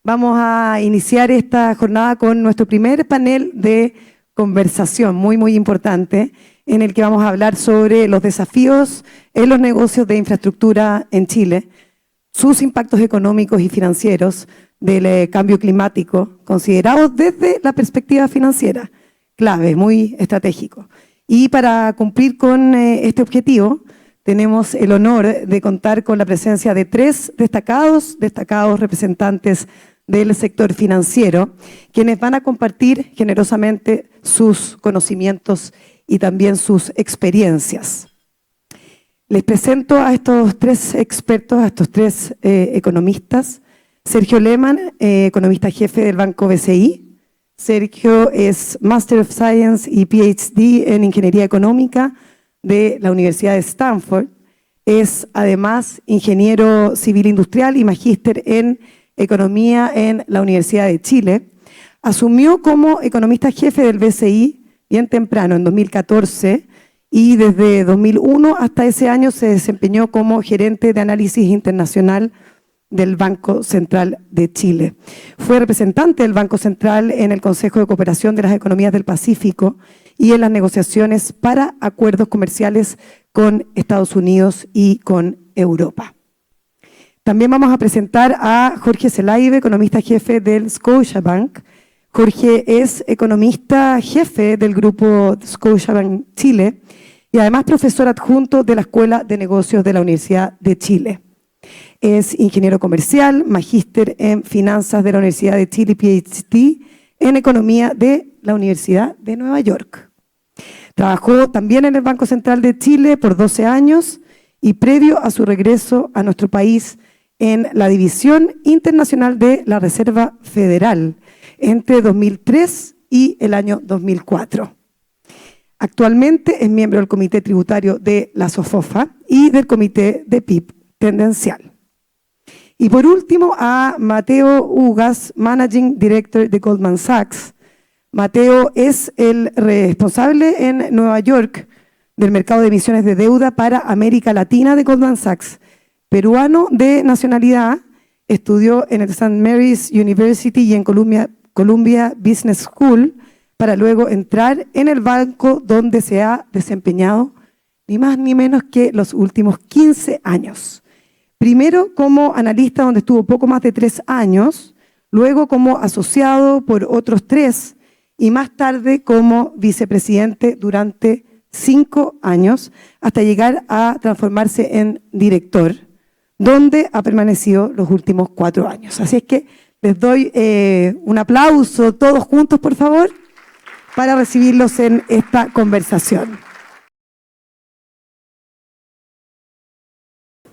Vamos a iniciar esta jornada con nuestro primer panel de conversación, muy importante, en el que vamos a hablar sobre los desafíos en los negocios de infraestructura en Chile, sus impactos económicos y financieros del cambio climático, considerados desde la perspectiva financiera, clave, muy estratégico. Y para cumplir con este objetivo, tenemos el honor de contar con la presencia de tres destacados representantes del sector financiero, quienes van a compartir generosamente sus conocimientos y también sus experiencias. Les presento a estos tres expertos, a estos tres economistas. Sergio Lehmann, economista jefe del Banco BCI. Sergio es Master of Science y PhD en Ingeniería Económica de la Universidad de Stanford. Es además ingeniero civil industrial y magíster en Economía en la Universidad de Chile. Asumió como economista jefe del BCI bien temprano, en 2014, y desde 2001 hasta ese año se desempeñó como gerente de análisis internacional del Banco Central de Chile. Fue representante del Banco Central en el Consejo de Cooperación de las Economías del Pacífico y en las negociaciones para acuerdos comerciales con Estados Unidos y con Europa. También vamos a presentar a Jorge Zelaibe, economista jefe del Scotiabank. Jorge es economista jefe del grupo Scotiabank Chile y además profesor adjunto de la Escuela de Negocios de la Universidad de Chile. Es ingeniero comercial, magíster en finanzas de la Universidad de Chile y PhD en economía de la Universidad de Nueva York. Trabajó también en el Banco Central de Chile por 12 años y previo a su regreso a nuestro país en la División Internacional de la Reserva Federal entre 2003 y el año 2004. Actualmente es miembro del Comité Tributario de la SOFOFA y del Comité de PIB Tendencial. Y por último a Mateo Ugas, Managing Director de Goldman Sachs. Mateo es el responsable en Nueva York del mercado de emisiones de deuda para América Latina de Goldman Sachs. Peruano de nacionalidad, estudió en el St. Mary's University y en Columbia Business School para luego entrar en el banco donde se ha desempeñado ni más ni menos que los últimos 15 años. Primero como analista, donde estuvo poco más de 3 años, luego como asociado por otros 3 y más tarde como vicepresidente durante 5 años hasta llegar a transformarse en director, donde ha permanecido los últimos 4 años. Así es que les doy un aplauso todos juntos, por favor, para recibirlos en esta conversación.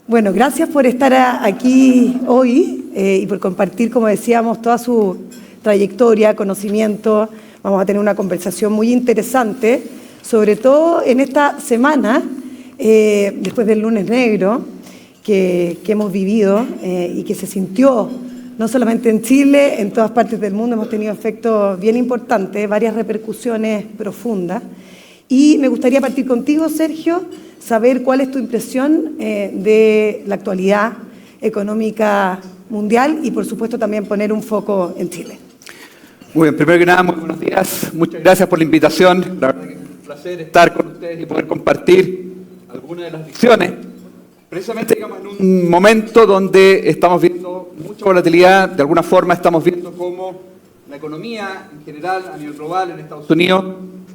Bueno, gracias por estar aquí hoy y por compartir, como decíamos, toda su trayectoria, conocimiento. Vamos a tener una conversación muy interesante, sobre todo en esta semana, después del lunes negro, que hemos vivido y que se sintió no solamente en Chile, en todas partes del mundo. Hemos tenido efectos bien importantes, varias repercusiones profundas. Y me gustaría partir contigo, Sergio, saber cuál es tu impresión de la actualidad económica mundial y, por supuesto, también poner un foco en Chile. Muy bien, primero que nada, muy buenos días. Muchas gracias por la invitación. La verdad que es un placer estar con ustedes y poder compartir algunas de las visiones. Precisamente, digamos, en un momento donde estamos viendo mucha volatilidad, de alguna forma estamos viendo cómo la economía en general, a nivel global, en Estados Unidos,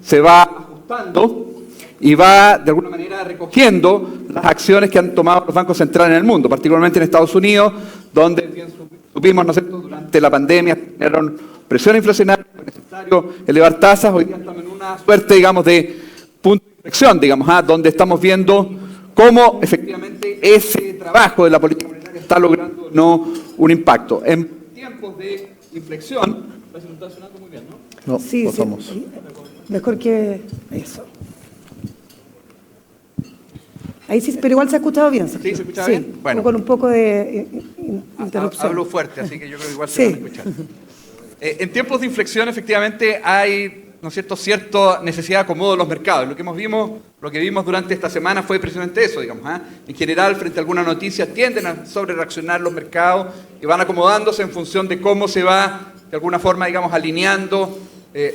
se va ajustando y va, de alguna manera, recogiendo las acciones que han tomado los bancos centrales en el mundo, particularmente en Estados Unidos, donde bien supimos, ¿no es cierto?, durante la pandemia generaron presión inflacionaria, fue necesario elevar tasas. Hoy día estamos en una suerte, digamos, de punto de inflexión, digamos, donde estamos viendo cómo efectivamente ese trabajo de la política monetaria está logrando un impacto. En tiempos de inflexión, parece que no está sonando muy bien, ¿no? No, sí, pasamos. Sí. Mejor que eso. Ahí sí, pero igual se ha escuchado bien. ¿Sí? ¿Se escucha bien? Bueno. Con un poco de interrupción. Hablo fuerte, así que yo creo que igual se van a escuchar. En tiempos de inflexión, efectivamente, hay ¿no es cierto?, cierta necesidad de acomodo de los mercados. Lo que vimos durante esta semana fue precisamente eso, digamos. En general, frente a alguna noticia, tienden a sobrereaccionar los mercados y van acomodándose en función de cómo se va, de alguna forma, digamos, alineando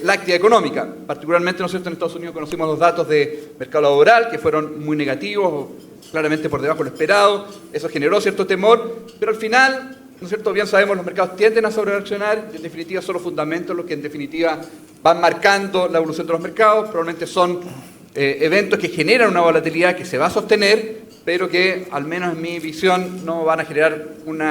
la actividad económica. Particularmente, ¿no es cierto?, en Estados Unidos conocimos los datos de mercado laboral, que fueron muy negativos, claramente por debajo de lo esperado. Eso generó cierto temor, pero al final, ¿no es cierto?, bien sabemos, los mercados tienden a sobrereaccionar, y en definitiva son los fundamentos los que en definitiva van marcando la evolución de los mercados. Probablemente son eventos que generan una volatilidad que se va a sostener, pero que, al menos en mi visión, no van a generar un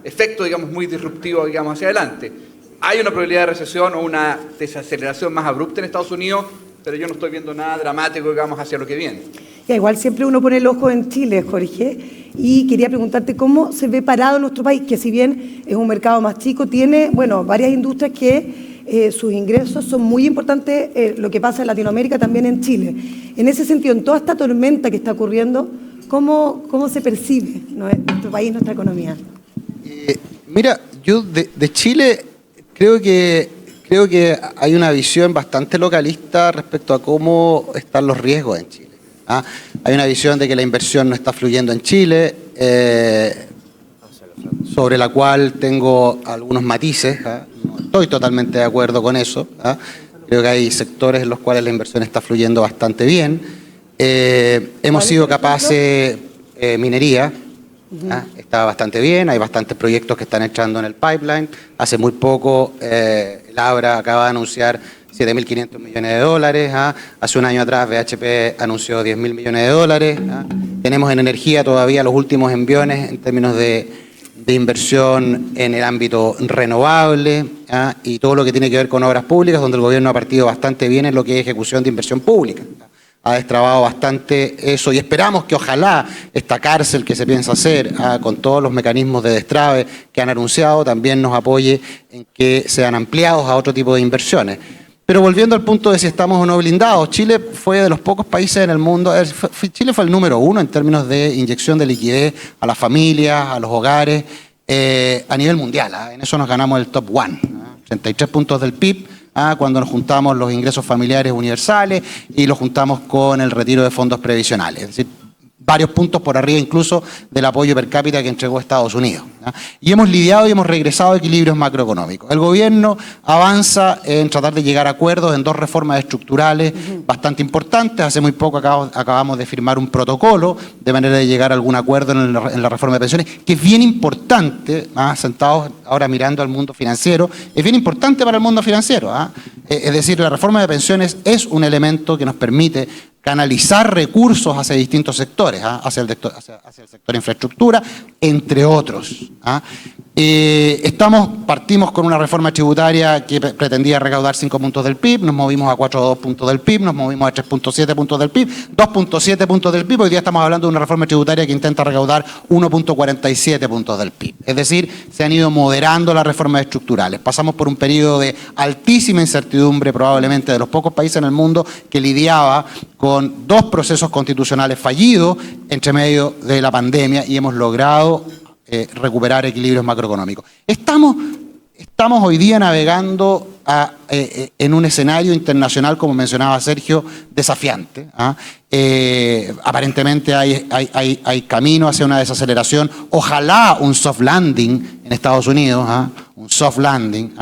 efecto, digamos, muy disruptivo, digamos, hacia adelante. Hay una probabilidad de recesión o una desaceleración más abrupta en Estados Unidos, pero yo no estoy viendo nada dramático, digamos, hacia lo que viene. Ya, igual siempre uno pone el ojo en Chile, Jorge, y quería preguntarte cómo se ve parado nuestro país, que si bien es un mercado más chico, tiene, bueno, varias industrias que sus ingresos son muy importantes, lo que pasa en Latinoamérica, también en Chile. En ese sentido, en toda esta tormenta que está ocurriendo, ¿cómo se percibe nuestro país, nuestra economía? Mira, yo de Chile creo que hay una visión bastante localista respecto a cómo están los riesgos en Chile. Hay una visión de que la inversión no está fluyendo en Chile, sobre la cual tengo algunos matices. No estoy totalmente de acuerdo con eso. Creo que hay sectores en los cuales la inversión está fluyendo bastante bien. Hemos sido capaces, minería, está bastante bien, hay bastantes proyectos que están entrando en el pipeline. Hace muy poco el Abra acaba de anunciar 7.500 millones de dólares. Hace un año atrás BHP anunció 10.000 millones de dólares. Tenemos en energía todavía los últimos enviones en términos de inversión en el ámbito renovable, y todo lo que tiene que ver con obras públicas, donde el gobierno ha partido bastante bien en lo que es ejecución de inversión pública. Ha destrabado bastante eso y esperamos que ojalá esta cárcel que se piensa hacer, con todos los mecanismos de destrave que han anunciado, también nos apoye en que sean ampliados a otro tipo de inversiones. Pero volviendo al punto de si estamos o no blindados, Chile fue de los pocos países en el mundo, Chile fue el número 1 en términos de inyección de liquidez a las familias, a los hogares, a nivel mundial. En eso nos ganamos el top 1, 33 puntos del PIB, cuando nos juntamos los ingresos familiares universales y los juntamos con el retiro de fondos previsionales. Es decir, varios puntos por arriba incluso del apoyo per cápita que entregó Estados Unidos. Y hemos lidiado y hemos regresado a equilibrios macroeconómicos. El gobierno avanza en tratar de llegar a acuerdos en 2 reformas estructurales bastante importantes. Hace muy poco acabamos de firmar un protocolo de manera de llegar a algún acuerdo en la reforma de pensiones, que es bien importante, sentados ahora mirando al mundo financiero, es bien importante para el mundo financiero. Es decir, la reforma de pensiones es un elemento que nos permite canalizar recursos hacia distintos sectores, hacia el sector infraestructura, entre otros. Partimos con una reforma tributaria que pretendía recaudar 5 puntos del PIB, nos movimos a 4,2 puntos del PIB, nos movimos a 3,7 puntos del PIB, 2,7 puntos del PIB, hoy día estamos hablando de una reforma tributaria que intenta recaudar 1,47 puntos del PIB. Es decir, se han ido moderando las reformas estructurales. Pasamos por un periodo de altísima incertidumbre, probablemente de los pocos países en el mundo que lidiaba con 2 procesos constitucionales fallidos entre medio de la pandemia, y hemos logrado recuperar equilibrios macroeconómicos. Estamos hoy día navegando en un escenario internacional, como mencionaba Sergio, desafiante. Aparentemente hay camino hacia una desaceleración, ojalá un soft landing en Estados Unidos, un soft landing,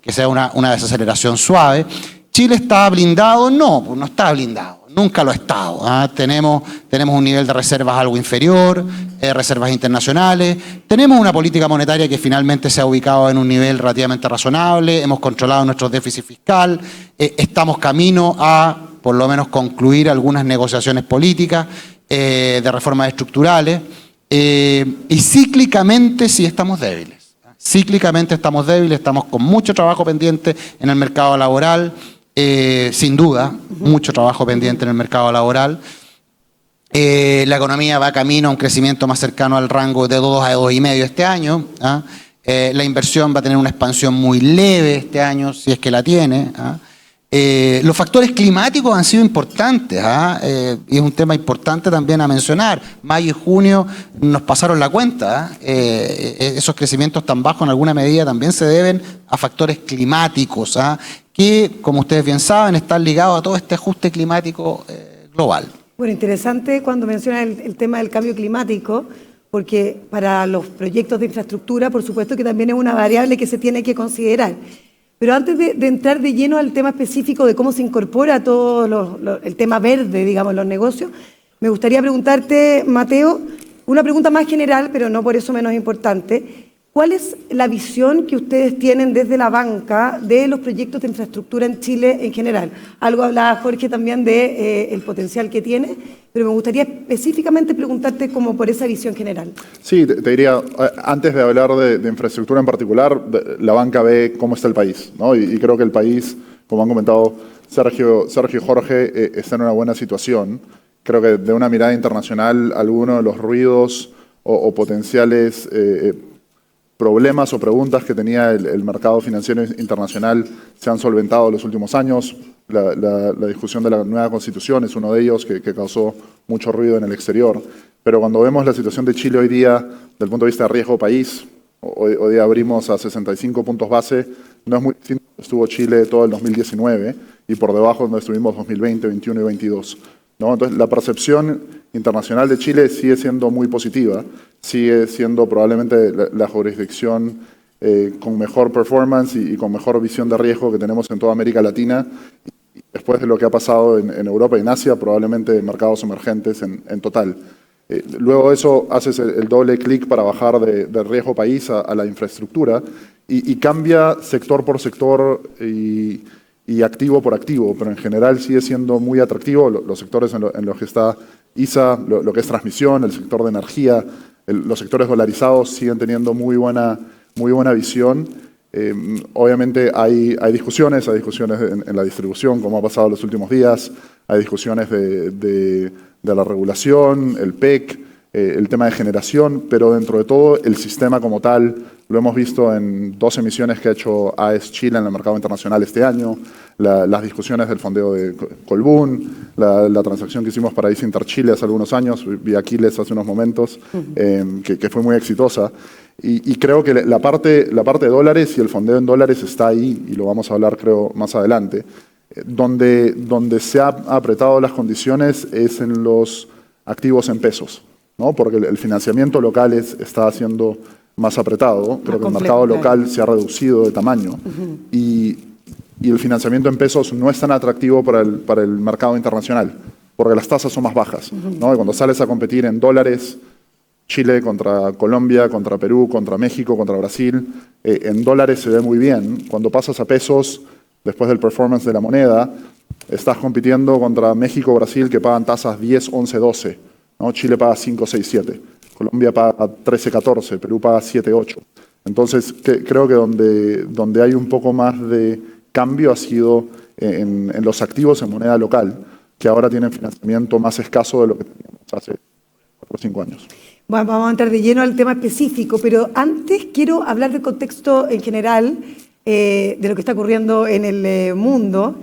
que sea una desaceleración suave. ¿Chile está blindado? No, no está blindado. Nunca lo ha estado. Tenemos un nivel de reservas algo inferior, reservas internacionales. Tenemos una política monetaria que finalmente se ha ubicado en un nivel relativamente razonable. Hemos controlado nuestro déficit fiscal. Estamos camino a, por lo menos, concluir algunas negociaciones políticas de reformas estructurales. Y cíclicamente sí estamos débiles. Cíclicamente estamos débiles, estamos con mucho trabajo pendiente en el mercado laboral. Sin duda, mucho trabajo pendiente en el mercado laboral. La economía va camino a un crecimiento más cercano al rango de 2 a 2,5 este año. La inversión va a tener una expansión muy leve este año, si es que la tiene. Los factores climáticos han sido importantes, y es un tema importante también a mencionar. Mayo y junio nos pasaron la cuenta. Esos crecimientos tan bajos en alguna medida también se deben a factores climáticos, que, como ustedes bien saben, están ligados a todo este ajuste climático global. Bueno, interesante cuando menciona el tema del cambio climático, porque para los proyectos de infraestructura, por supuesto que también es una variable que se tiene que considerar. Pero antes de entrar de lleno al tema específico de cómo se incorpora todo el tema verde, digamos, en los negocios, me gustaría preguntarte, Mateo, una pregunta más general, pero no por eso menos importante. ¿Cuál es la visión que ustedes tienen desde la banca de los proyectos de infraestructura en Chile en general? Algo hablaba Jorge también de el potencial que tiene, pero me gustaría específicamente preguntarte como por esa visión general. Sí, te diría, antes de hablar de infraestructura en particular, la banca ve cómo está el país, ¿no? Y creo que el país, como han comentado Sergio y Jorge, está en una buena situación. Creo que de una mirada internacional, algunos de los ruidos o potenciales problemas o preguntas que tenía el mercado financiero internacional se han solventado en los últimos años. La discusión de la nueva constitución es uno de ellos que causó mucho ruido en el exterior. Pero cuando vemos la situación de Chile hoy día, desde el punto de vista de riesgo país, hoy día abrimos a 65 puntos base, no es muy distinto donde estuvo Chile todo el 2019 y por debajo donde estuvimos 2020, 2021 y 2022. ¿No? Entonces, la percepción internacional de Chile sigue siendo muy positiva, sigue siendo probablemente la jurisdicción con mejor performance y con mejor visión de riesgo que tenemos en toda América Latina. Y después de lo que ha pasado en Europa y en Asia, probablemente mercados emergentes en total. Luego eso haces el doble clic para bajar de riesgo país a la infraestructura y cambia sector por sector y activo por activo, pero en general sigue siendo muy atractivo los sectores en los que está ISA, lo que es transmisión, el sector de energía, los sectores dolarizados siguen teniendo muy buena visión. Obviamente hay discusiones en la distribución, como ha pasado en los últimos días, hay discusiones de la regulación, el PEC, el tema de generación, pero dentro de todo el sistema como tal, lo hemos visto en 2 emisiones que ha hecho AES Chile en el mercado internacional este año, las discusiones del fondeo de Colbún, la transacción que hicimos para ISA Interchile hace algunos años, vi Aquiles hace unos momentos, que fue muy exitosa. Y creo que la parte de dólares y el fondeo en dólares está ahí, y lo vamos a hablar creo más adelante. Donde se ha apretado las condiciones es en los activos en pesos, ¿no? Porque el financiamiento local está siendo más apretado. Creo que el mercado local se ha reducido de tamaño y el financiamiento en pesos no es tan atractivo para el mercado internacional, porque las tasas son más bajas, ¿no? Y cuando sales a competir en dólares, Chile contra Colombia, contra Perú, contra México, contra Brasil, en dólares se ve muy bien. Cuando pasas a pesos, después del performance de la moneda, estás compitiendo contra México, Brasil, que pagan tasas 10, 11, 12. ¿No? Chile paga 5, 6, 7. Colombia paga 13, 14. Perú paga 7, 8. Entonces, creo que donde hay un poco más de cambio ha sido en los activos en moneda local, que ahora tienen financiamiento más escaso de lo que teníamos hace 4 o 5 años. Bueno, vamos a entrar de lleno al tema específico, pero antes quiero hablar del contexto en general de lo que está ocurriendo en el mundo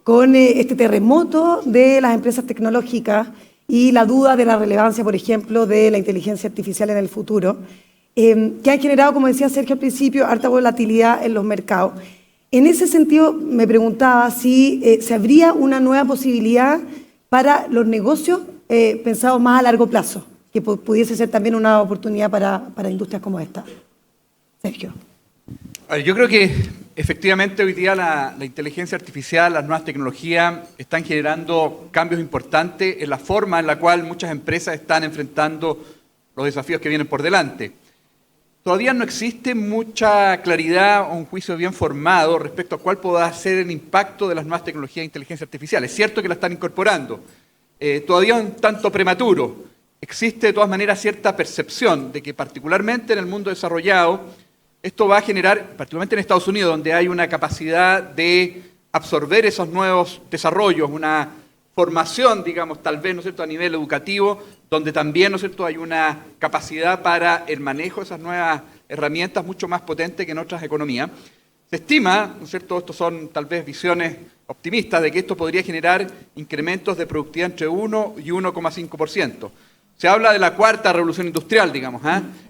con este terremoto de las empresas tecnológicas y la duda de la relevancia, por ejemplo, de la inteligencia artificial en el futuro, que ha generado, como decía Sergio al principio, harta volatilidad en los mercados. En ese sentido, me preguntaba si se abría una nueva posibilidad para los negocios pensados más a largo plazo, que pudiese ser también una oportunidad para industrias como esta. Sergio. Yo creo que efectivamente hoy día la inteligencia artificial, las nuevas tecnologías están generando cambios importantes en la forma en la cual muchas empresas están enfrentando los desafíos que vienen por delante. Todavía no existe mucha claridad o un juicio bien formado respecto a cuál podrá ser el impacto de las nuevas tecnologías de inteligencia artificial. Es cierto que la están incorporando, todavía un tanto prematuro. Existe de todas maneras cierta percepción de que particularmente en el mundo desarrollado esto va a generar, particularmente en Estados Unidos, donde hay una capacidad de absorber esos nuevos desarrollos, una formación, digamos, tal vez, ¿no es cierto?, a nivel educativo, donde también, ¿no es cierto?, hay una capacidad para el manejo de esas nuevas herramientas mucho más potente que en otras economías. Se estima, ¿no es cierto?, estos son tal vez visiones optimistas, de que esto podría generar incrementos de productividad entre 1 y 1,5%. Se habla de la cuarta revolución industrial, digamos,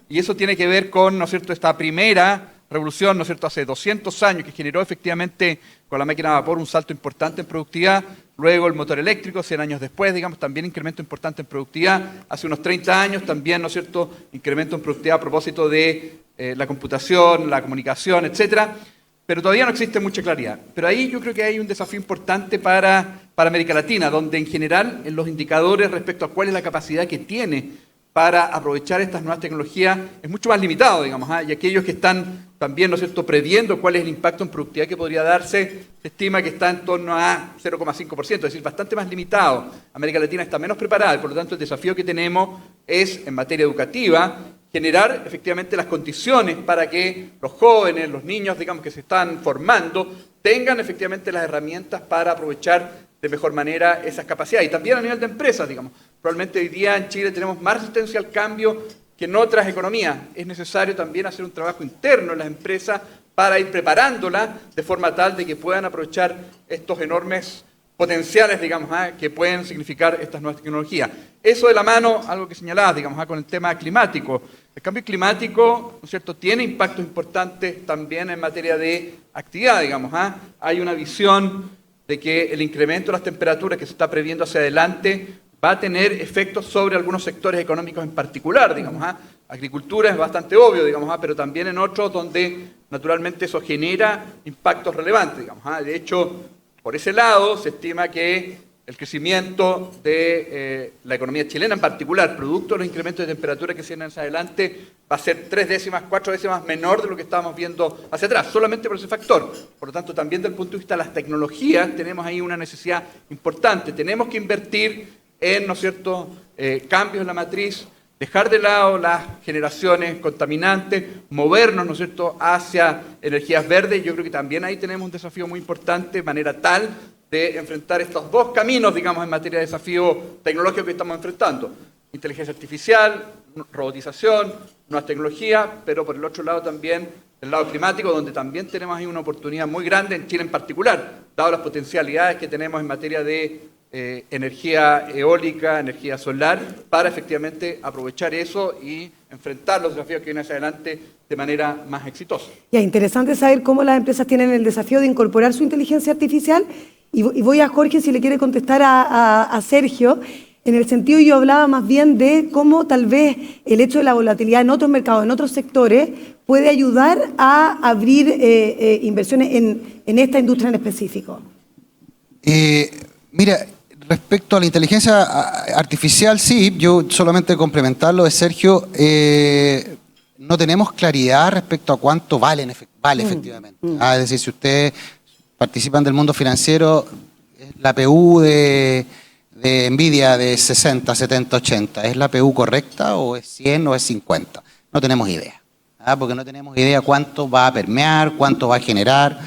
y eso tiene que ver con, ¿no es cierto?, esta primera revolución, ¿no es cierto?, hace 200 años, que generó efectivamente con la máquina de vapor un salto importante en productividad. Luego el motor eléctrico, 100 años después, digamos, también incremento importante en productividad. Hace unos 30 años también, ¿no es cierto?, incremento en productividad a propósito de la computación, la comunicación, etcétera. Pero todavía no existe mucha claridad. Pero ahí yo creo que hay un desafío importante para América Latina, donde en general en los indicadores respecto a cuál es la capacidad que tiene para aprovechar estas nuevas tecnologías es mucho más limitado, digamos, y aquellos que están también, ¿no es cierto?, previendo cuál es el impacto en productividad que podría darse, se estima que está en torno a 0,5%, es decir, bastante más limitado. América Latina está menos preparada y por lo tanto el desafío que tenemos es, en materia educativa, generar efectivamente las condiciones para que los jóvenes, los niños, digamos, que se están formando, tengan efectivamente las herramientas para aprovechar de mejor manera esas capacidades. Y también a nivel de empresas, digamos. Probablemente hoy día en Chile tenemos más resistencia al cambio que en otras economías. Es necesario también hacer un trabajo interno en las empresas para ir preparándolas de forma tal de que puedan aprovechar estos enormes potenciales, digamos, que pueden significar estas nuevas tecnologías. Eso de la mano, algo que señalabas, digamos, con el tema climático. El cambio climático, ¿no es cierto?, tiene impactos importantes también en materia de actividad, digamos. Hay una visión de que el incremento de las temperaturas que se está previendo hacia adelante va a tener efectos sobre algunos sectores económicos en particular, digamos. Agricultura es bastante obvio, digamos, pero también en otros donde naturalmente eso genera impactos relevantes, digamos. De hecho, por ese lado, se estima que el crecimiento de la economía chilena en particular, producto de los incrementos de temperatura que se vienen hacia adelante, va a ser 3 décimas, 4 décimas menor de lo que estábamos viendo hacia atrás, solamente por ese factor. Por lo tanto, también desde el punto de vista de las tecnologías, tenemos ahí una necesidad importante. Tenemos que invertir en, ¿no es cierto?, cambios en la matriz, dejar de lado las generaciones contaminantes, movernos, ¿no es cierto?, hacia energías verdes. Yo creo que también ahí tenemos un desafío muy importante, de manera tal de enfrentar estos dos caminos, digamos, en materia de desafío tecnológico que estamos enfrentando. Inteligencia artificial, robotización, nuevas tecnologías, pero por el otro lado también el lado climático, donde también tenemos ahí una oportunidad muy grande, en Chile en particular, dado las potencialidades que tenemos en materia de energía eólica, energía solar, para efectivamente aprovechar eso y enfrentar los desafíos que vienen hacia adelante de manera más exitosa. Ya, interesante saber cómo las empresas tienen el desafío de incorporar su inteligencia artificial. Y voy a Jorge si le quiere contestar a Sergio. En el sentido, yo hablaba más bien de cómo tal vez el hecho de la volatilidad en otros mercados, en otros sectores, puede ayudar a abrir inversiones en esta industria en específico. Mira, respecto a la inteligencia artificial, sí, yo solamente complementar lo de Sergio, no tenemos claridad respecto a cuánto vale efectivamente. Es decir, si ustedes participan del mundo financiero, la PU de Nvidia de 60, 70, 80, ¿es la PU correcta o es 100 o es 50? No tenemos idea, porque no tenemos idea cuánto va a permear, cuánto va a generar.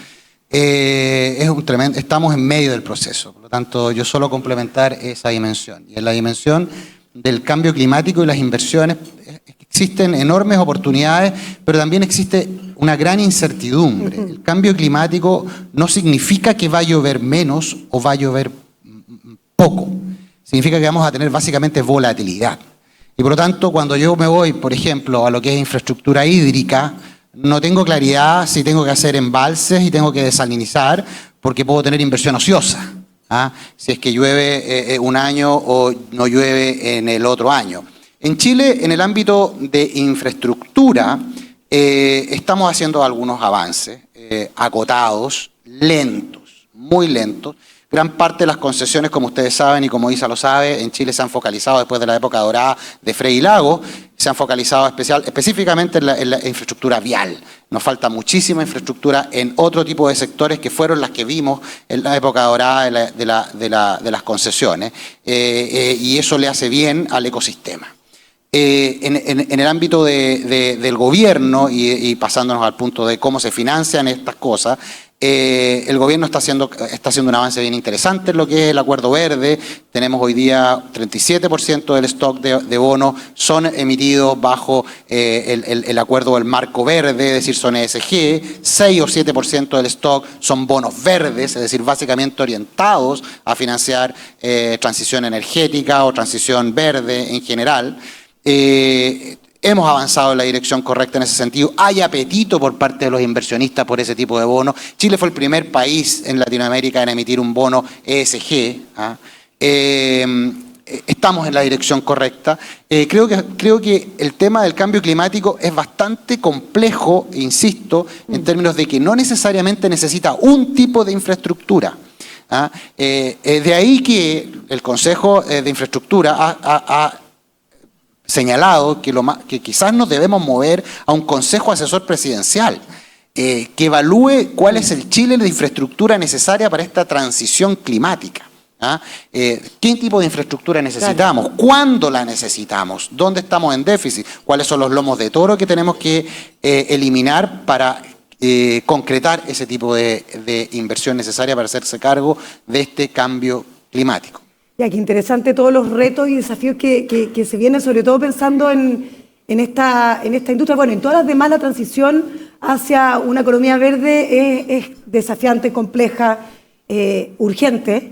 Estamos en medio del proceso, por lo tanto yo solo complementar esa dimensión. Y en la dimensión del cambio climático y las inversiones, existen enormes oportunidades, pero también existe una gran incertidumbre. El cambio climático no significa que va a llover menos o va a llover poco. Significa que vamos a tener básicamente volatilidad. Y por lo tanto, cuando yo me voy, por ejemplo, a lo que es infraestructura hídrica, no tengo claridad si tengo que hacer embalses y tengo que desalinizar, porque puedo tener inversión ociosa. Si es que llueve un año o no llueve en el otro año. En Chile, en el ámbito de infraestructura, estamos haciendo algunos avances acotados, lentos, muy lentos. Gran parte de las concesiones, como ustedes saben y como Isa lo sabe, en Chile se han focalizado después de la época dorada de Frei y Lago, se han focalizado específicamente en la infraestructura vial. Nos falta muchísima infraestructura en otro tipo de sectores que fueron las que vimos en la época dorada de las concesiones, y eso le hace bien al ecosistema. En el ámbito del gobierno y pasándonos al punto de cómo se financian estas cosas, el gobierno está haciendo un avance bien interesante en lo que es el Acuerdo Verde. Tenemos hoy día 37% del stock de bonos son emitidos bajo el Acuerdo del Marco Verde, es decir, son ESG. 6 o 7% del stock son bonos verdes, es decir, básicamente orientados a financiar transición energética o transición verde en general. hemos avanzado en la dirección correcta en ese sentido. Hay apetito por parte de los inversionistas por ese tipo de bonos. Chile fue el primer país en Latinoamérica en emitir un bono ESG. Estamos en la dirección correcta. Creo que el tema del cambio climático es bastante complejo, insisto, en términos de que no necesariamente necesita un tipo de infraestructura. De ahí que el Consejo de Infraestructura ha señalado que quizás nos debemos mover a un Consejo Asesor Presidencial que evalúe cuál es el Chile de infraestructura necesaria para esta transición climática. ¿Qué tipo de infraestructura necesitamos? Claro. ¿Cuándo la necesitamos? ¿Dónde estamos en déficit? ¿Cuáles son los lomos de toro que tenemos que eliminar para concretar ese tipo de inversión necesaria para hacerse cargo de este cambio climático? Ya, qué interesante todos los retos y desafíos que se vienen, sobre todo pensando en esta industria. Bueno, en todas las demás la transición hacia una economía verde es desafiante, compleja, urgente.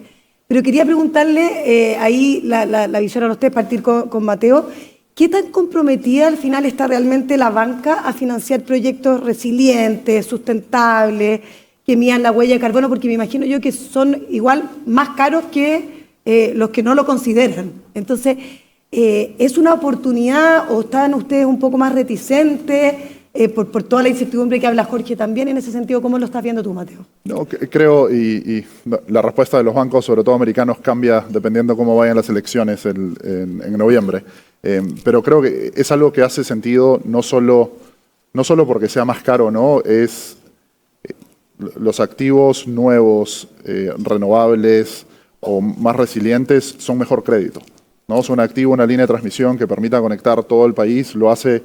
Pero quería preguntarle, ahí la visión a usted, partir con Mateo, ¿qué tan comprometida al final está realmente la banca a financiar proyectos resilientes, sustentables, que midan la huella de carbono? Porque me imagino yo que son igual más caros que los que no lo consideran. Entonces, ¿es una oportunidad o están ustedes un poco más reticentes por toda la incertidumbre que habla Jorge también? En ese sentido, ¿cómo lo estás viendo tú, Mateo? No, creo, y la respuesta de los bancos, sobre todo americanos, cambia dependiendo cómo vayan las elecciones en noviembre. Pero creo que es algo que hace sentido no solo porque sea más caro o no, es los activos nuevos, renovables o más resilientes son mejor crédito, ¿no? Es un activo, una línea de transmisión que permita conectar todo el país, lo hace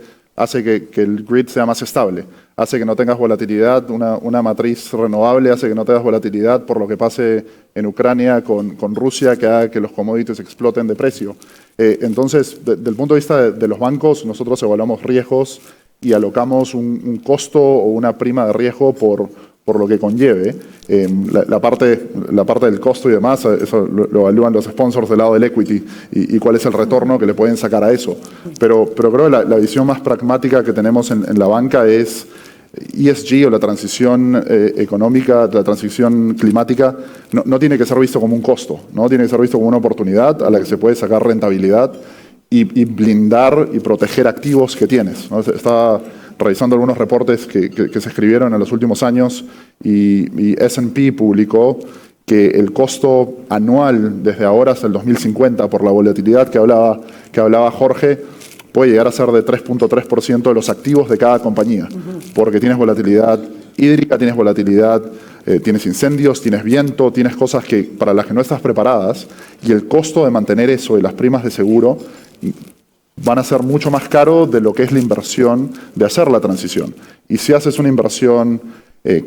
que el grid sea más estable, hace que no tengas volatilidad, una matriz renovable hace que no tengas volatilidad por lo que pase en Ucrania con Rusia, que haga que los commodities exploten de precio. Entonces, desde el punto de vista de los bancos, nosotros evaluamos riesgos y alocamos un costo o una prima de riesgo por lo que conlleve. La parte del costo y demás, eso lo evalúan los sponsors del lado del equity y cuál es el retorno que le pueden sacar a eso. Pero creo que la visión más pragmática que tenemos en la banca es ESG o la transición económica, la transición climática, no tiene que ser visto como un costo, ¿no? Tiene que ser visto como una oportunidad a la que se puede sacar rentabilidad y blindar y proteger activos que tienes, ¿no? Estaba revisando algunos reportes que se escribieron en los últimos años y S&P publicó que el costo anual desde ahora hasta el 2050 por la volatilidad que hablaba Jorge puede llegar a ser de 3.3% de los activos de cada compañía, porque tienes volatilidad hídrica, tienes volatilidad, tienes incendios, tienes viento, tienes cosas para las que no estás preparadas y el costo de mantener eso y las primas de seguro van a ser mucho más caro de lo que es la inversión de hacer la transición. Y si haces una inversión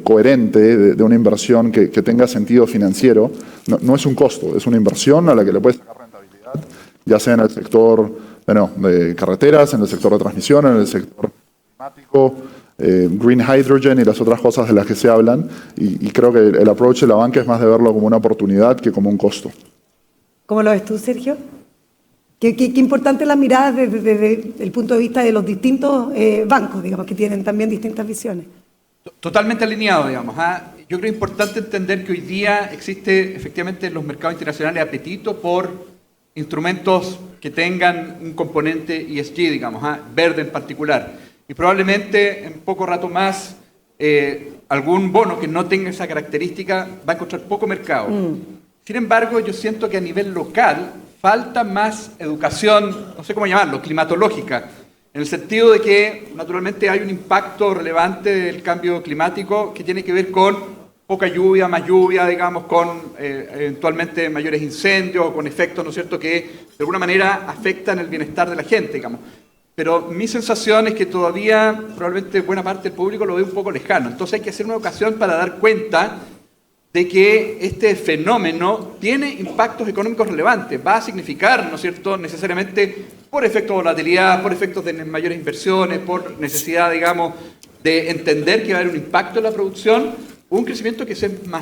coherente, de una inversión que tenga sentido financiero, no es un costo, es una inversión a la que le puedes sacar rentabilidad, ya sea en el sector de carreteras, en el sector de transmisión, en el sector climático, green hydrogen y las otras cosas de las que se hablan. Y creo que el approach de la banca es más de verlo como una oportunidad que como un costo. ¿Cómo lo ves tú, Sergio? Qué importante la mirada desde el punto de vista de los distintos bancos, digamos, que tienen también distintas visiones. Totalmente alineado, digamos. Yo creo que es importante entender que hoy día existe efectivamente en los mercados internacionales apetito por instrumentos que tengan un componente ESG, digamos, verde en particular. Y probablemente en poco rato más algún bono que no tenga esa característica va a encontrar poco mercado. Sin embargo, yo siento que a nivel local falta más educación, no sé cómo llamarlo, climatológica, en el sentido de que naturalmente hay un impacto relevante del cambio climático que tiene que ver con poca lluvia, más lluvia, digamos, con eventualmente mayores incendios, con efectos, ¿no es cierto?, que de alguna manera afectan el bienestar de la gente, digamos. Pero mi sensación es que todavía probablemente buena parte del público lo ve un poco lejano. Entonces hay que hacer una ocasión para dar cuenta de que este fenómeno tiene impactos económicos relevantes. Va a significar, ¿no es cierto?, necesariamente por efectos de volatilidad, por efectos de mayores inversiones, por necesidad, digamos, de entender que va a haber un impacto en la producción, un crecimiento que es más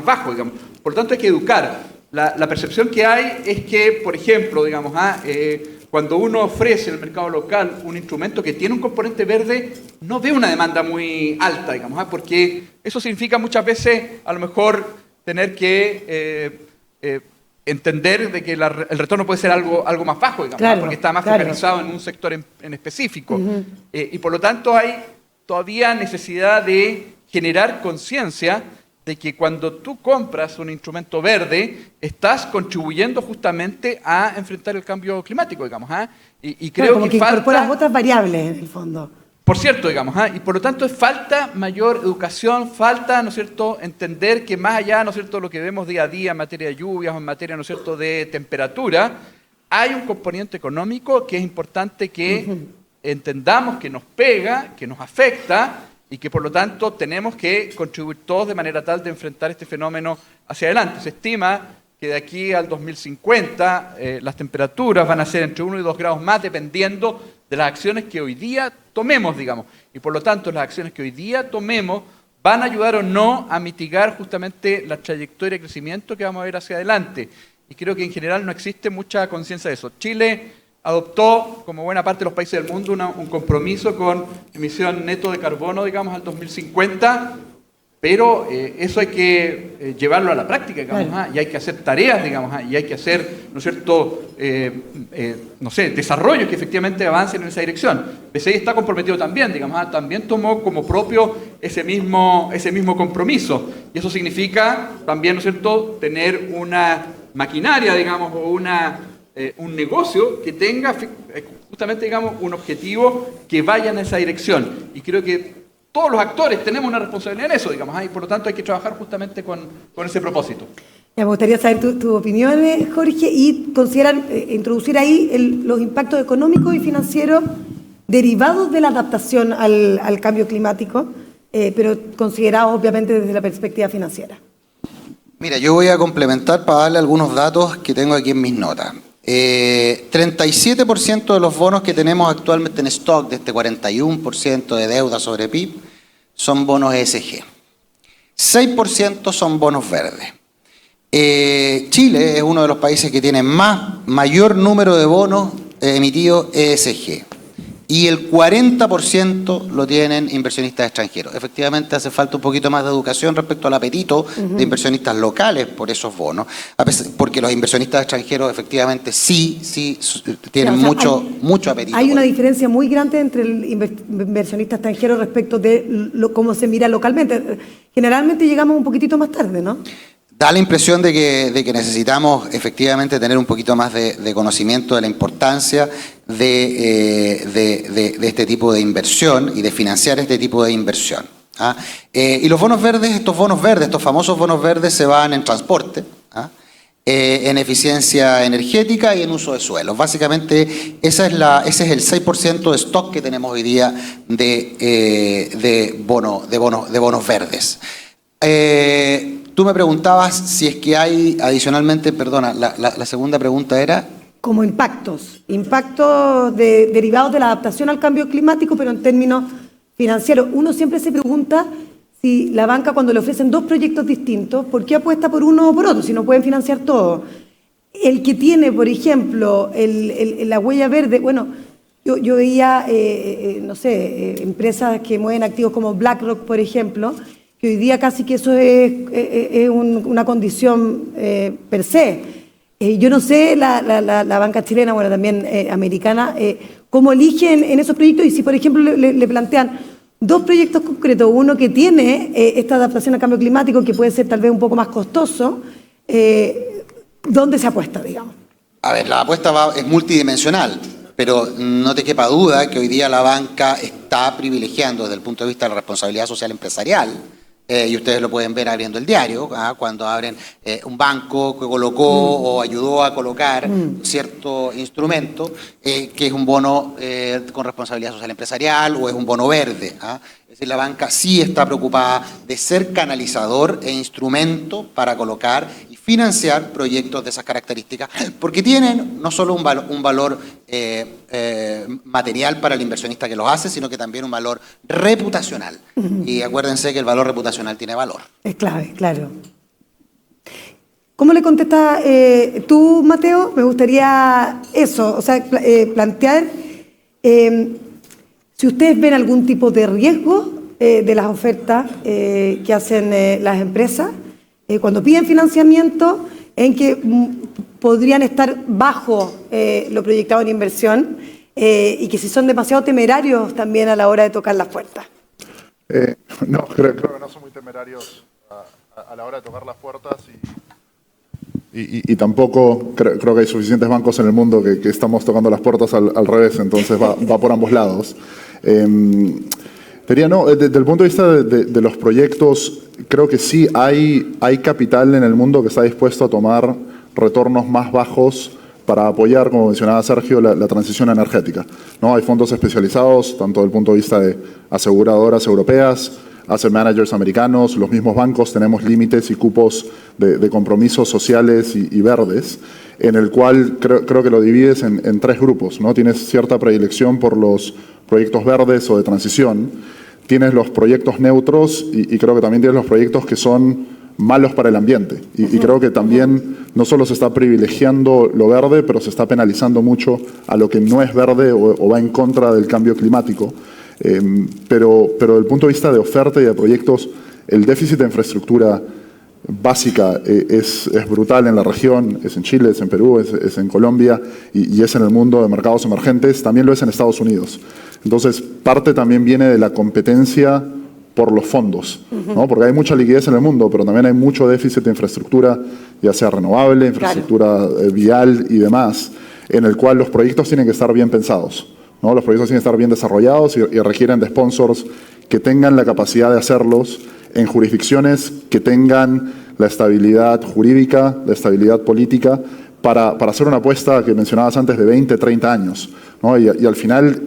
bajo, digamos. Por lo tanto, hay que educar. La percepción que hay es que, por ejemplo, digamos, cuando uno ofrece en el mercado local un instrumento que tiene un componente verde, no ve una demanda muy alta, digamos, porque eso significa muchas veces a lo mejor tener que entender de que el retorno puede ser algo más bajo, digamos, claro, porque está más claro. focalizado en un sector en específico. Y por lo tanto hay todavía necesidad de generar conciencia de que cuando tú compras un instrumento verde, estás contribuyendo justamente a enfrentar el cambio climático, digamos. Y creo como que falta, incorporas otras variables en el fondo. por cierto, digamos, y por lo tanto falta mayor educación, falta, ¿no es cierto?, entender que más allá, ¿no es cierto?, lo que vemos día a día en materia de lluvias o en materia, ¿no es cierto?, de temperatura, hay un componente económico que es importante que entendamos que nos pega, que nos afecta, y que por lo tanto tenemos que contribuir todos de manera tal de enfrentar este fenómeno hacia adelante. Se estima que de aquí al 2050 las temperaturas van a ser entre 1 y 2 grados más dependiendo de las acciones que hoy día tomemos, digamos. Y por lo tanto las acciones que hoy día tomemos van a ayudar o no a mitigar justamente la trayectoria de crecimiento que vamos a ver hacia adelante. Y creo que en general no existe mucha conciencia de eso. Chile adoptó, como buena parte de los países del mundo, un compromiso con emisión neto de carbono, digamos, al 2050, pero eso hay que llevarlo a la práctica, digamos, Claro. y hay que hacer tareas, digamos, y hay que hacer, ¿no es cierto?, no sé, desarrollos que efectivamente avancen en esa dirección. PCI está comprometido también, digamos, también tomó como propio ese mismo compromiso, y eso significa también, ¿no es cierto?, tener una maquinaria, digamos, o un negocio que tenga justamente, digamos, un objetivo que vaya en esa dirección. Y creo que todos los actores tenemos una responsabilidad en eso, digamos, y por lo tanto hay que trabajar justamente con ese propósito. Ya, me gustaría saber tus opiniones, Jorge, y considerar, introducir ahí los impactos económicos y financieros derivados de la adaptación al cambio climático, pero considerados obviamente desde la perspectiva financiera. Mira, yo voy a complementar para darle algunos datos que tengo aquí en mis notas. 37% de los bonos que tenemos actualmente en stock, de este 41% de deuda sobre PIB, son bonos ESG. 6% son bonos verdes. Chile es uno de los países que tiene mayor número de bonos emitidos ESG. Y el 40% lo tienen inversionistas extranjeros. Efectivamente hace falta un poquito más de educación respecto al apetito de inversionistas locales por esos bonos, porque los inversionistas extranjeros efectivamente sí tienen mucho apetito. Hay una diferencia muy grande entre el inversionista extranjero respecto de cómo se mira localmente. Generalmente llegamos un poquitito más tarde, ¿no? Da la impresión de que necesitamos efectivamente tener un poquito más de conocimiento de la importancia de este tipo de inversión y de financiar este tipo de inversión. Y los bonos verdes, estos famosos bonos verdes se van en transporte, en eficiencia energética y en uso de suelos. Básicamente ese es el 6% de stock que tenemos hoy día de bonos verdes. Tú me preguntabas si es que hay adicionalmente, perdona, la segunda pregunta era... Como impactos derivados de la adaptación al cambio climático, pero en términos financieros. Uno siempre se pregunta si la banca, cuando le ofrecen dos proyectos distintos, ¿por qué apuesta por uno o por otro si no pueden financiar todo? El que tiene, por ejemplo, la huella verde, bueno, yo veía, empresas que mueven activos como BlackRock, por ejemplo, que hoy día casi que eso es una condición per se. Yo no sé, la banca chilena, bueno, también americana, cómo eligen en esos proyectos y si, por ejemplo, le plantean dos proyectos concretos, uno que tiene esta adaptación al cambio climático, que puede ser tal vez un poco más costoso, ¿dónde se apuesta, digamos? A ver, la apuesta es multidimensional, pero no te quepa duda que hoy día la banca está privilegiando desde el punto de vista de la responsabilidad social empresarial. Y ustedes lo pueden ver abriendo el diario, cuando abren un banco que colocó o ayudó a colocar cierto instrumento, que es un bono con responsabilidad social empresarial o es un bono verde. Es decir, la banca sí está preocupada de ser canalizador e instrumento para colocar y financiar proyectos de esas características, porque tienen no solo un valor material para el inversionista que los hace, sino que también un valor reputacional. Y acuérdense que el valor reputacional tiene valor. Es clave, claro. ¿Cómo le contestas tú, Mateo? Me gustaría eso, o sea, plantear si ustedes ven algún tipo de riesgo de las ofertas que hacen las empresas cuando piden financiamiento, en que podrían estar bajo lo proyectado en inversión y que si son demasiado temerarios también a la hora de tocar las puertas. No, creo que no son muy temerarios a la hora de tocar las puertas y tampoco creo que hay suficientes bancos en el mundo que estamos tocando las puertas al revés, entonces va por ambos lados. Diría, no, desde el punto de vista de los proyectos, creo que sí hay capital en el mundo que está dispuesto a tomar retornos más bajos para apoyar, como mencionaba Sergio, la transición energética, ¿no? Hay fondos especializados, tanto desde el punto de vista de aseguradoras europeas, asset managers americanos, los mismos bancos, tenemos límites y cupos de compromisos sociales y verdes, en el cual creo que lo divides en tres grupos, ¿no? Tienes cierta predilección por los proyectos verdes o de transición, tienes los proyectos neutros y creo que también tienes los proyectos que son malos para el ambiente. Y creo que también no solo se está privilegiando lo verde, pero se está penalizando mucho a lo que no es verde o va en contra del cambio climático. Pero desde el punto de vista de oferta y de proyectos, el déficit de infraestructura básica es brutal en la región, es en Chile, es en Perú, es en Colombia y es en el mundo de mercados emergentes, también lo es en Estados Unidos. Entonces, parte también viene de la competencia por los fondos, ¿no? Porque hay mucha liquidez en el mundo, pero también hay mucho déficit de infraestructura, ya sea renovable, infraestructura vial y demás, en el cual los proyectos tienen que estar bien pensados, ¿no? Los proyectos tienen que estar bien desarrollados y requieren de sponsors que tengan la capacidad de hacerlos en jurisdicciones que tengan la estabilidad jurídica, la estabilidad política, para hacer una apuesta que mencionabas antes de 20, 30 años, ¿no? Y al final,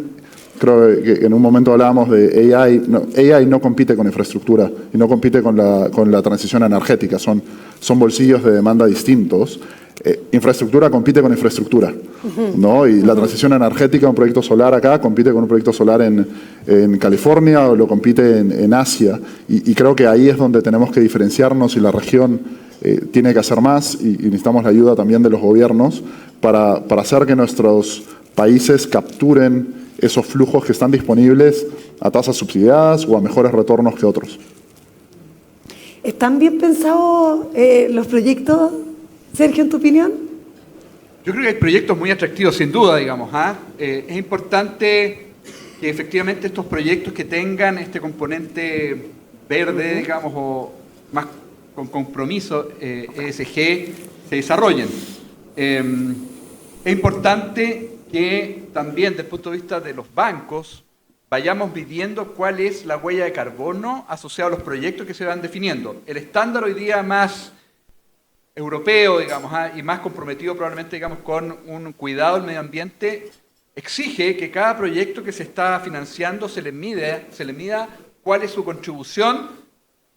creo que en un momento hablábamos de AI. AI no compite con infraestructura y no compite con la transición energética. Son bolsillos de demanda distintos. Infraestructura compite con infraestructura, ¿no? Y la transición energética, un proyecto solar acá, compite con un proyecto solar en California o lo compite en Asia. Y creo que ahí es donde tenemos que diferenciarnos y la región tiene que hacer más y necesitamos la ayuda también de los gobiernos para hacer que nuestros países capturen esos flujos que están disponibles a tasas subsidiadas o a mejores retornos que otros. ¿Están bien pensados los proyectos, Sergio, en tu opinión? Yo creo que hay proyectos muy atractivos, sin duda, digamos. Es importante que efectivamente estos proyectos que tengan este componente verde, digamos, o más con compromiso ESG, se desarrollen. Es importante que también desde el punto de vista de los bancos vayamos midiendo cuál es la huella de carbono asociada a los proyectos que se van definiendo. El estándar hoy día más europeo, digamos, y más comprometido probablemente, digamos, con un cuidado del medio ambiente, exige que cada proyecto que se está financiando se le mida cuál es su contribución,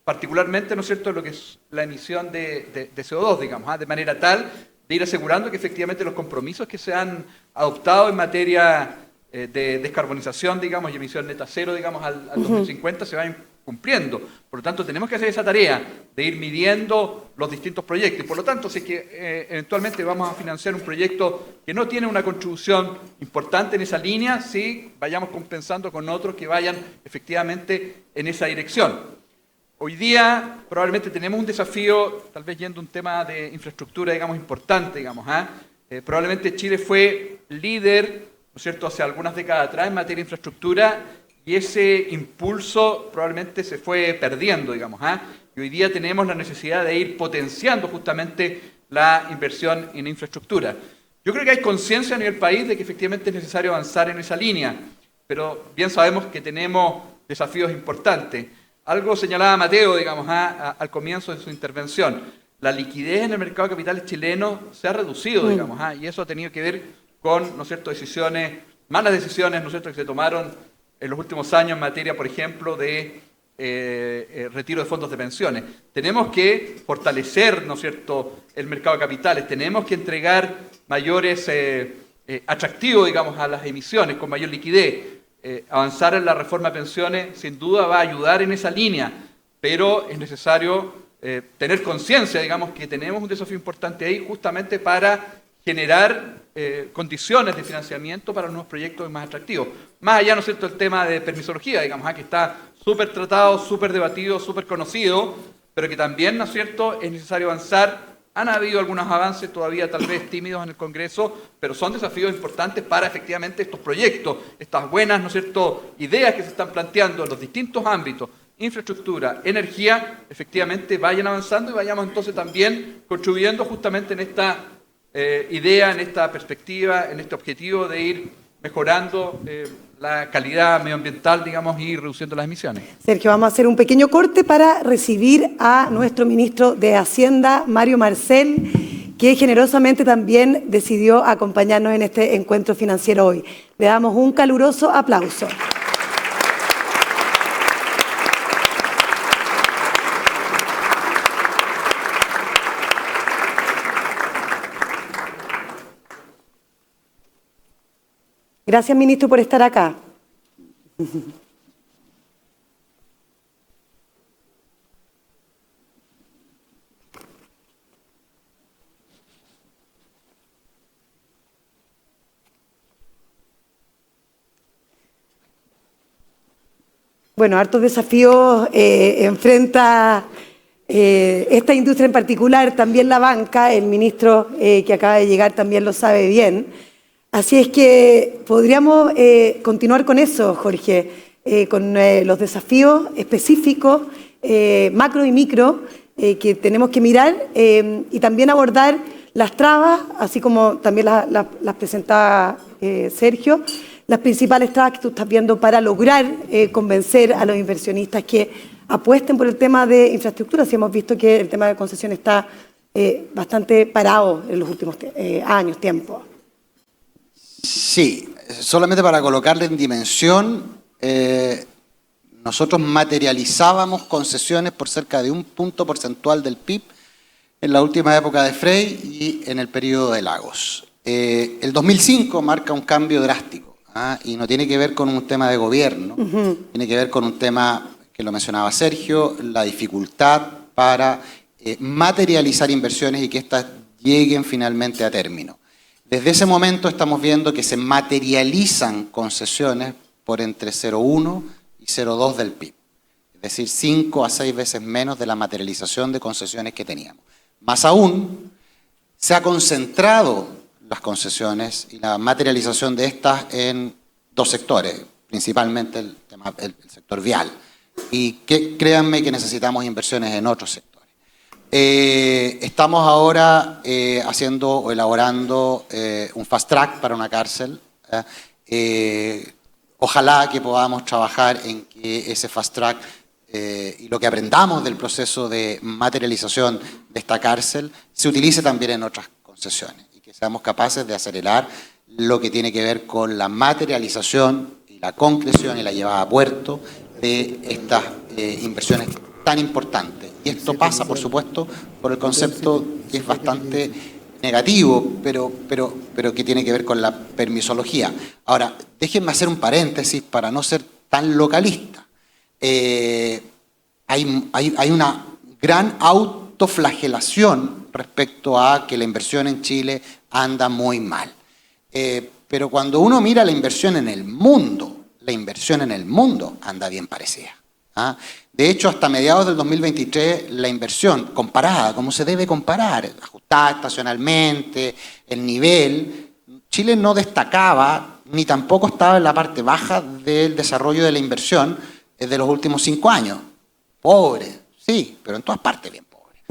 particularmente, ¿no es cierto?, lo que es la emisión de CO2, digamos, de manera tal de ir asegurando que efectivamente los compromisos que se han adoptado en materia de descarbonización, digamos, y emisión neta cero, digamos, al 2050 se vayan cumpliendo. Por lo tanto, tenemos que hacer esa tarea de ir midiendo los distintos proyectos. Y por lo tanto, si es que eventualmente vamos a financiar un proyecto que no tiene una contribución importante en esa línea, sí vayamos compensando con otros que vayan efectivamente en esa dirección. Hoy día probablemente tenemos un desafío, tal vez yendo a un tema de infraestructura, digamos, importante, digamos. Probablemente Chile fue líder, ¿no es cierto?, hace algunas décadas atrás en materia de infraestructura y ese impulso probablemente se fue perdiendo, digamos. Y hoy día tenemos la necesidad de ir potenciando justamente la inversión en infraestructura. Yo creo que hay conciencia a nivel país de que efectivamente es necesario avanzar en esa línea, pero bien sabemos que tenemos desafíos importantes. Algo señalaba Mateo, digamos, al comienzo de su intervención. La liquidez en el mercado de capitales chileno se ha reducido, digamos, y eso ha tenido que ver con, ¿no es cierto?, malas decisiones, ¿no es cierto?, que se tomaron en los últimos años en materia, por ejemplo, de retiro de fondos de pensiones. Tenemos que fortalecer, ¿no es cierto?, el mercado de capitales. Tenemos que entregar mayores atractivos, digamos, a las emisiones, con mayor liquidez. Avanzar en la reforma de pensiones sin duda va a ayudar en esa línea, pero es necesario tener conciencia, digamos, que tenemos un desafío importante ahí justamente para generar condiciones de financiamiento para nuevos proyectos más atractivos. Más allá, ¿no es cierto?, el tema de permisología, digamos, que está súper tratado, súper debatido, súper conocido, pero que también, ¿no es cierto?, es necesario avanzar. Han habido algunos avances todavía tal vez tímidos en el Congreso, pero son desafíos importantes para efectivamente estos proyectos, estas buenas, ¿no es cierto?, ideas que se están planteando en los distintos ámbitos, infraestructura, energía, efectivamente vayan avanzando y vayamos entonces también contribuyendo justamente en esta idea, en esta perspectiva, en este objetivo de ir mejorando la calidad medioambiental, digamos, y reduciendo las emisiones. Sergio, vamos a hacer un pequeño corte para recibir a nuestro ministro de Hacienda, Mario Marcel, que generosamente también decidió acompañarnos en este encuentro financiero hoy. Le damos un caluroso aplauso. Gracias, ministro, por estar acá. Bueno, hartos desafíos enfrenta esta industria en particular, también la banca. El ministro que acaba de llegar también lo sabe bien. Así es que podríamos continuar con eso, Jorge, con los desafíos específicos, macro y micro, que tenemos que mirar y también abordar las trabas, así como también las presentaba Sergio, las principales trabas que tú estás viendo para lograr convencer a los inversionistas que apuesten por el tema de infraestructura. Si hemos visto que el tema de concesión está bastante parado en los últimos años, tiempo. Sí, solamente para colocarle en dimensión, nosotros materializábamos concesiones por cerca de 1 punto porcentual del PIB en la última época de Frei y en el periodo de Lagos. El 2005 marca un cambio drástico, y no tiene que ver con un tema de gobierno, tiene que ver con un tema que lo mencionaba Sergio, la dificultad para materializar inversiones y que éstas lleguen finalmente a término. Desde ese momento estamos viendo que se materializan concesiones por entre 0,1 y 0,2 del PIB. Es decir, 5 a 6 veces menos de la materialización de concesiones que teníamos. Más aún, se ha concentrado las concesiones y la materialización de estas en 2 sectores, principalmente el sector vial. Y créanme que necesitamos inversiones en otros sectores. Estamos ahora haciendo o elaborando un fast track para una cárcel. Ojalá que podamos trabajar en que ese fast track y lo que aprendamos del proceso de materialización de esta cárcel se utilice también en otras concesiones y que seamos capaces de acelerar lo que tiene que ver con la materialización y la concreción y la llevada a puerto de estas inversiones tan importantes. Y esto pasa, por supuesto, por el concepto que es bastante negativo, pero que tiene que ver con la permisología. Ahora, déjenme hacer un paréntesis para no ser tan localista. Hay una gran autoflagelación respecto a que la inversión en Chile anda muy mal. Pero cuando uno mira la inversión en el mundo anda bien parecida. De hecho, hasta mediados del 2023, la inversión comparada, como se debe comparar, ajustada estacionalmente, el nivel, Chile no destacaba, ni tampoco estaba en la parte baja del desarrollo de la inversión de los últimos 5 años. Pobre, sí, pero en todas partes bien pobre.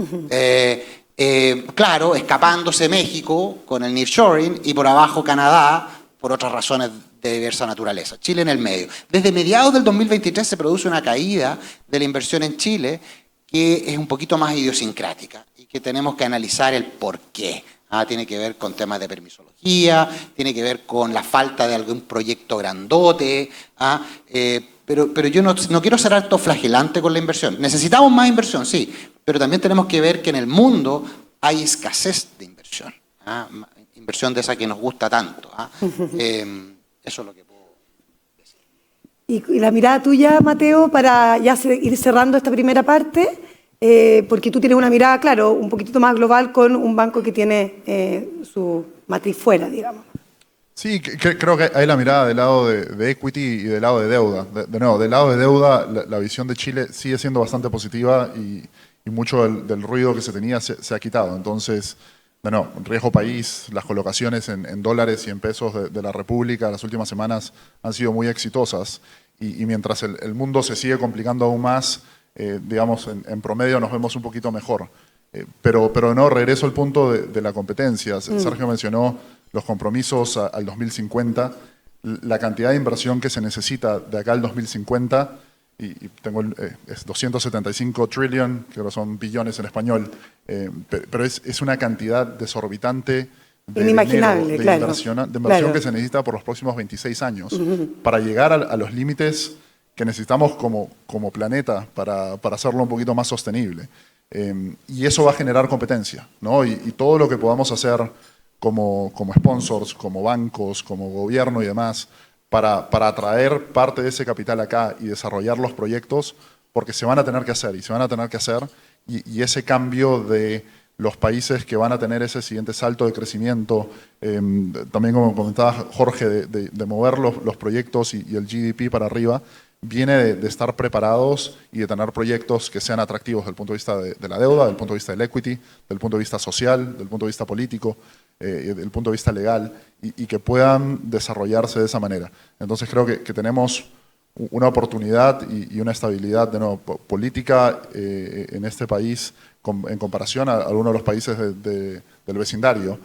Claro, escapándose México con el nearshoring y por abajo Canadá por otras razones de diversa naturaleza. Chile en el medio. Desde mediados del 2023 se produce una caída de la inversión en Chile que es un poquito más idiosincrática y que tenemos que analizar el por qué. Tiene que ver con temas de permisología, tiene que ver con la falta de algún proyecto grandote, pero yo no quiero ser autoflagelante con la inversión. Necesitamos más inversión, sí, pero también tenemos que ver que en el mundo hay escasez de inversión, inversión de esa que nos gusta tanto. Eso es lo que puedo decir. Y la mirada tuya, Mateo, para ya ir cerrando esta primera parte, porque tú tienes una mirada, claro, un poquitito más global con un banco que tiene su matriz fuera, digamos. Sí, creo que hay la mirada del lado de equity y del lado de deuda. De nuevo, del lado de deuda, la visión de Chile sigue siendo bastante positiva y mucho del ruido que se tenía se ha quitado. Entonces, de nuevo, riesgo país, las colocaciones en dólares y en pesos de la República las últimas semanas han sido muy exitosas y mientras el mundo se sigue complicando aún más, digamos, en promedio nos vemos un poquito mejor. Pero no, regreso al punto de la competencia. Sergio mencionó los compromisos al 2050, la cantidad de inversión que se necesita de acá al 2050, y tengo es 275 trillion, que son billones en español, pero es una cantidad desorbitante de inimaginable, dinero, de claro, inversión que se necesita por los próximos 26 años para llegar a los límites que necesitamos como planeta para hacerlo un poquito más sostenible. Y eso va a generar competencia, ¿no? Y todo lo que podamos hacer como sponsors, como bancos, como gobierno y demás, para atraer parte de ese capital acá y desarrollar los proyectos, porque se van a tener que hacer y se van a tener que hacer, y ese cambio de los países que van a tener ese siguiente salto de crecimiento, también como comentaba Jorge, de mover los proyectos y el GDP para arriba, viene de estar preparados y de tener proyectos que sean atractivos desde el punto de vista de la deuda, desde el punto de vista del equity, desde el punto de vista social, desde el punto de vista político, desde el punto de vista legal, y que puedan desarrollarse de esa manera. Entonces creo que tenemos una oportunidad y una estabilidad de nuevo, política en este país en comparación a algunos de los países del vecindario.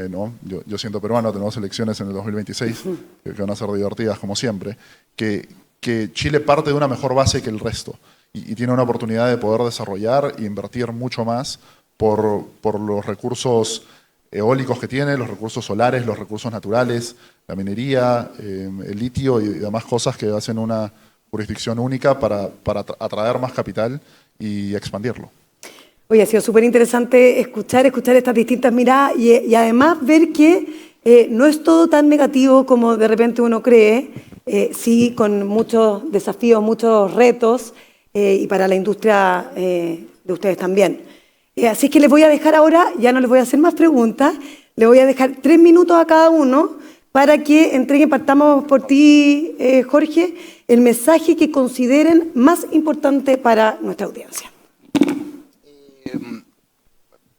¿No? Yo siendo peruano, tenemos elecciones en el 2026 que van a ser divertidas como siempre, que Chile parte de una mejor base que el resto y tiene una oportunidad de poder desarrollar e invertir mucho más por los recursos eólicos que tiene, los recursos solares, los recursos naturales, la minería, el litio y demás cosas que hacen una jurisdicción única para atraer más capital y expandirlo. Oye, ha sido súper interesante escuchar estas distintas miradas y además ver que no es todo tan negativo como de repente uno cree, sí, con muchos desafíos, muchos retos y para la industria de ustedes también. Así que les voy a dejar ahora, ya no les voy a hacer más preguntas, les voy a dejar 3 minutos a cada uno para que entreguen, partamos por ti, Jorge, el mensaje que consideren más importante para nuestra audiencia.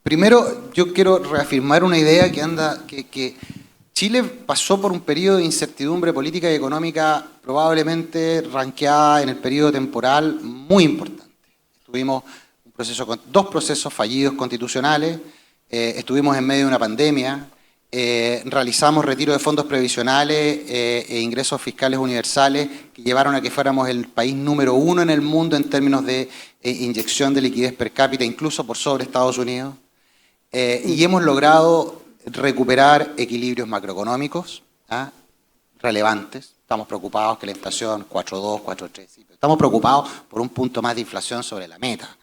Primero, yo quiero reafirmar una idea que Chile pasó por un periodo de incertidumbre política y económica probablemente ranqueada en el periodo temporal muy importante. Tuvimos dos procesos fallidos constitucionales, estuvimos en medio de una pandemia, realizamos retiro de fondos previsionales e ingresos fiscales universales que llevaron a que fuéramos el país número 1 en el mundo en términos de inyección de liquidez per cápita, incluso por sobre Estados Unidos, y hemos logrado recuperar equilibrios macroeconómicos relevantes. Estamos preocupados que la inflación 4.2, 4.3, sí, pero estamos preocupados por un punto más de inflación sobre la meta.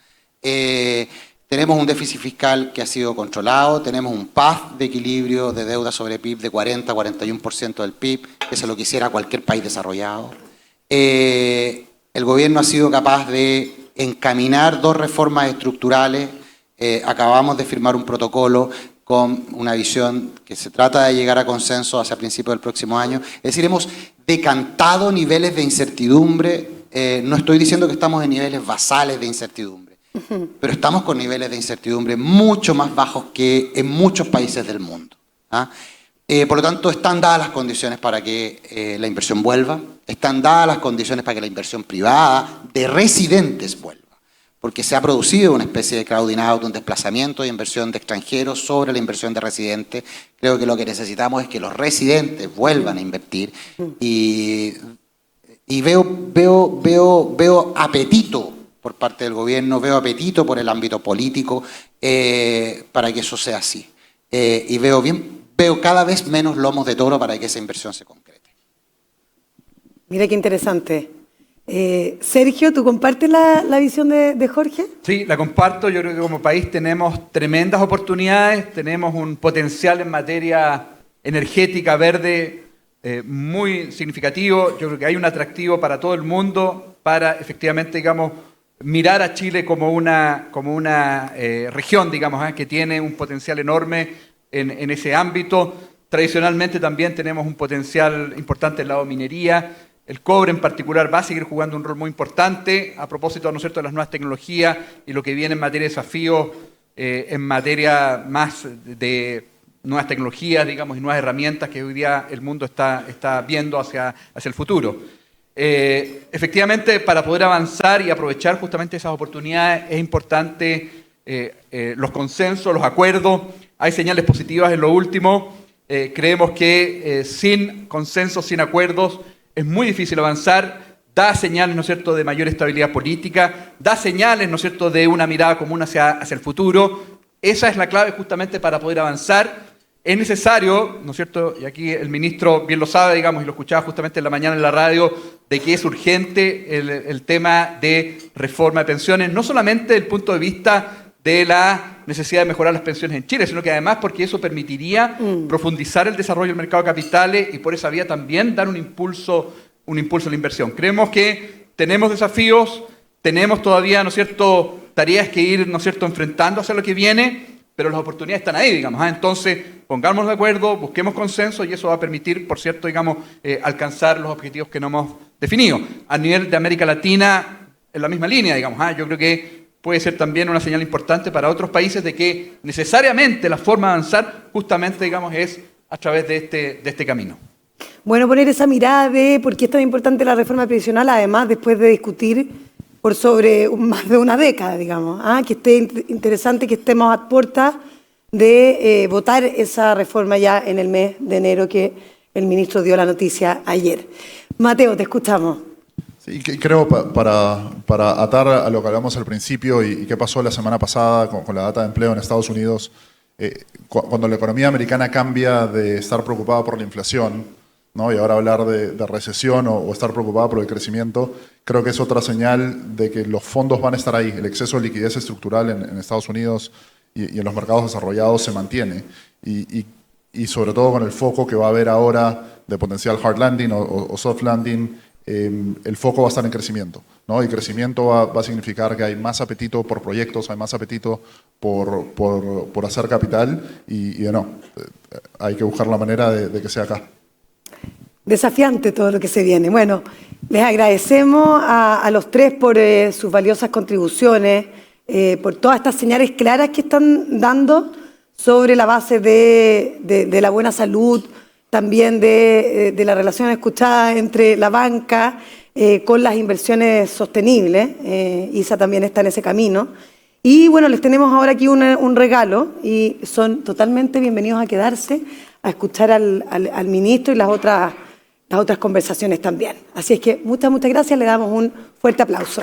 Tenemos un déficit fiscal que ha sido controlado, tenemos un path de equilibrio de deuda sobre PIB de 40-41% del PIB, que se lo quisiera cualquier país desarrollado. El gobierno ha sido capaz de encaminar 2 reformas estructurales, acabamos de firmar un protocolo con una visión que se trata de llegar a consenso hacia principios del próximo año. Es decir, hemos decantado niveles de incertidumbre, no estoy diciendo que estamos en niveles basales de incertidumbre, pero estamos con niveles de incertidumbre mucho más bajos que en muchos países del mundo. Por lo tanto, están dadas las condiciones para que la inversión vuelva, están dadas las condiciones para que la inversión privada de residentes vuelva, porque se ha producido una especie de crowding out, un desplazamiento de inversión de extranjeros sobre la inversión de residentes. Creo que lo que necesitamos es que los residentes vuelvan a invertir y veo apetito por parte del gobierno, veo apetito por el ámbito político para que eso sea así. Y veo cada vez menos lomos de toro para que esa inversión se concrete. Mira qué interesante. Sergio, ¿tú compartes la visión de Jorge? Sí, la comparto. Yo creo que como país tenemos tremendas oportunidades, tenemos un potencial en materia energética verde muy significativo. Yo creo que hay un atractivo para todo el mundo para efectivamente, digamos, mirar a Chile como una región, digamos, que tiene un potencial enorme en ese ámbito. Tradicionalmente también tenemos un potencial importante en el lado de minería. El cobre en particular va a seguir jugando un rol muy importante a propósito, ¿no es cierto?, de las nuevas tecnologías y lo que viene en materia de desafíos, en materia más de nuevas tecnologías, digamos, y nuevas herramientas que hoy día el mundo está viendo hacia el futuro. Efectivamente, para poder avanzar y aprovechar justamente esas oportunidades es importante los consensos, los acuerdos. Hay señales positivas en lo último. Creemos que sin consensos, sin acuerdos, es muy difícil avanzar. Da señales, ¿no es cierto?, de mayor estabilidad política, da señales, ¿no es cierto?, de una mirada común hacia el futuro. Esa es la clave justamente para poder avanzar. Es necesario, ¿no es cierto?, y aquí el ministro bien lo sabe, digamos, y lo escuchaba justamente en la mañana en la radio, de que es urgente el tema de reforma de pensiones, no solamente desde el punto de vista de la necesidad de mejorar las pensiones en Chile, sino que además porque eso permitiría profundizar el desarrollo del mercado de capitales y por esa vía también dar un impulso a la inversión. Creemos que tenemos desafíos, tenemos todavía, ¿no es cierto?, tareas que ir, ¿no es cierto?, enfrentando hacia lo que viene, pero las oportunidades están ahí, digamos. Entonces, pongámonos de acuerdo, busquemos consenso y eso va a permitir, por cierto, digamos, alcanzar los objetivos que no hemos definido. A nivel de América Latina, en la misma línea, digamos. Yo creo que puede ser también una señal importante para otros países de que necesariamente la forma de avanzar justamente, digamos, es a través de este camino. Bueno, poner esa mirada de por qué es tan importante la reforma previsional, además después de discutir por sobre más de una década, digamos, que esté interesante que estemos a puertas de votar esa reforma ya en el mes de enero que el ministro dio la noticia ayer. Mateo, te escuchamos. Sí, creo para atar a lo que hablamos al principio y qué pasó la semana pasada con la data de empleo en Estados Unidos, cuando la economía americana cambia de estar preocupada por la inflación, ¿no?, y ahora hablar de recesión o estar preocupada por el crecimiento, creo que es otra señal de que los fondos van a estar ahí. El exceso de liquidez estructural en Estados Unidos y en los mercados desarrollados se mantiene. Y sobre todo con el foco que va a haber ahora de potencial hard landing o soft landing, el foco va a estar en crecimiento, ¿no? Y crecimiento va a significar que hay más apetito por proyectos, hay más apetito por hacer capital y hay que buscar la manera de que sea acá. Desafiante todo lo que se viene. Bueno, les agradecemos a los tres por sus valiosas contribuciones, por todas estas señales claras que están dando sobre la base de la buena salud, también de la relación escuchada entre la banca con las inversiones sostenibles. ISA también está en ese camino. Y bueno, les tenemos ahora aquí un regalo y son totalmente bienvenidos a quedarse, a escuchar al ministro y las otras conversaciones también. Así es que muchas gracias, le damos un fuerte aplauso.